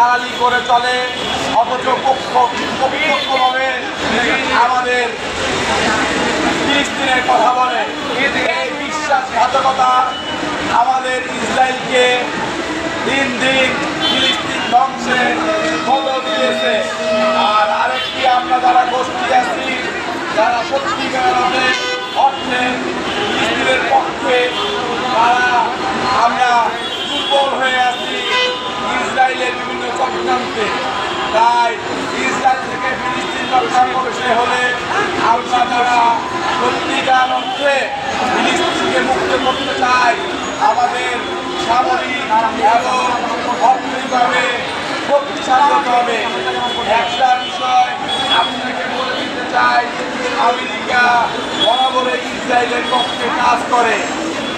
দালালি করে চলে, অথচ প্রত্যক্ষভাবে আমাদের ফিলিস্তিনের কথা বলে। এই বিশ্বাসঘাতকতা আমাদের ইসরায়েলকে দিন দিন ফিলিস্তিন ধ্বংসে বদল দিয়েছে। আর আরেকটি আমরা যারা গোষ্ঠী আছি, যারা সত্যিকার অর্থে ফিলিস্তিনের পক্ষে, তারা আমরা দুর্বল হয়ে আছি ইসরায়েলের বিভিন্ন চক্রান্তে। তাই ইসরায়েল থেকে ফিলিস্তিন রক্ষা করতে হলে আমরা যারা সত্যিকার অর্থে ফিলিস্তিনকে মুক্ত করতে চাই, আমাদের সামরিক এবং অর্থনৈতিকভাবে শক্তিশালী হতে হবে। একটা বিষয় আপনাকে বলে দিতে চাই, আমেরিকা বরাবরই ইসরায়েলের পক্ষে কাজ করে।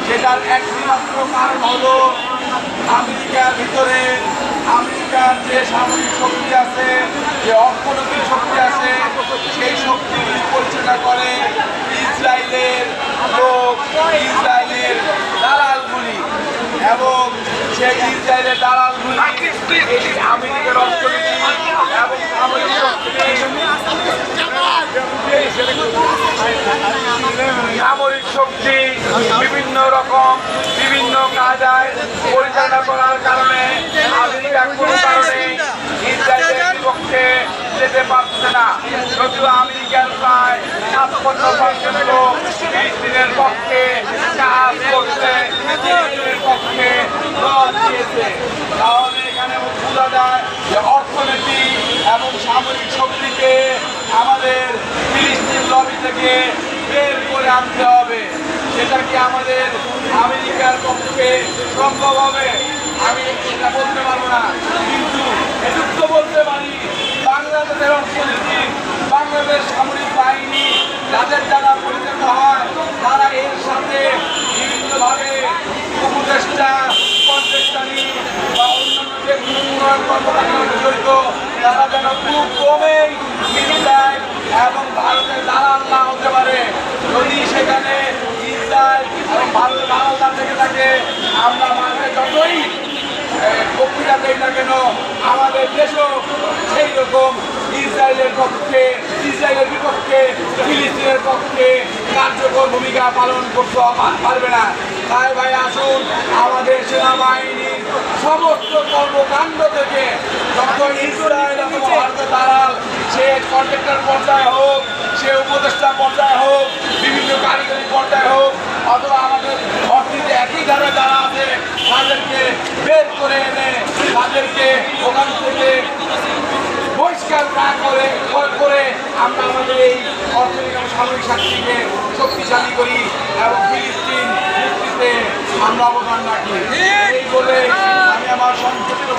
সেটার একমাত্র কারণ হলো আমেরিকার ভিতরে আমেরিকার যে সামরিক শক্তি আছে, যে অর্থনৈতিক শক্তি আছে, সেই শক্তিগুলি পরিচালনা করে ইসরায়েলের লোক, ইসরায়েলের দালালগুলি। এবং সেই ইসরায়েলের দালালগুলি আমেরিকার অর্থনীতি এবং সামরিক শক্তি বিভিন্ন রকম বিভিন্ন কাজায় পরিচালনা করার কারণে আমেরিকা কোনো কারণে ইসরায়েলের বিপক্ষে যেতে পারছে না। যদিও আমেরিকার প্রায় ৫৭% লোক ফিলিস্তিনের পক্ষে কাজ করছে, ফিলিস্তিনের পক্ষে দল দিয়েছে। তাহলে এখানে বোঝা যায় যে অর্থনীতি এবং সামরিক শক্তিকে আমাদের ফিলিস্তিন লবি থেকে বের করে আনতে হবে। সেটা কি আমাদের আমেরিকার পক্ষে সম্ভব হবে? আমি এটা বলতে পারবো না, কিন্তু এটুকু তো বলতে পারি, বাংলাদেশের অর্থনীতি, বাংলাদেশ সামরিক বাহিনী যাদের দ্বারা পরিচালিত হয়, তারা এর সাথে বিভিন্নভাবে উপদেষ্টা, কর্মচারী বা অন্যান্য যে উন্নয়ন কর্মকাণ্ডে জড়িত, তারা যেন খুব কমেই ইসরায়েল এবং ভারতের দালাল না হতে পারে। যদি সেখানে ইসরায়েল এবং ভারতের দালাল থেকে থাকে, আমরা মাঝে যতই বক্তৃতা দেই না কেন, আমাদের দেশও সেই রকম ইসরায়েলের পক্ষে, ইসরায়েলের বিপক্ষে, ফিলিস্তিনের পক্ষে কার্যকর ভূমিকা পালন করতে পারবে না। তাই ভাই আসুন, আমাদের সেনাবাহিনীর সমস্ত কর্মকাণ্ড থেকে যত ইসরায়েল এবং ভারতের দালাল, সে কন্ট্রাক্টর পর্যায়ে হোক, সে উপদেষ্টা পর্যায়ে হোক, বিভিন্ন কারিগরি পর্যায়ে হোক, অথবা আমাদের অর্থনীতি একই ধারে যারা আছে, তাদেরকে বের করে এনে তাদেরকে ওখান থেকে বহিষ্কার না করে আমরা আমাদের এই অর্থনৈতিক এবং সামরিক শক্তিকে শক্তিশালী করি এবং ফিলিস্তিন মুক্তিতে আমরা অবদান রাখি। এই বলে আমি আমার সংক্ষিপ্ত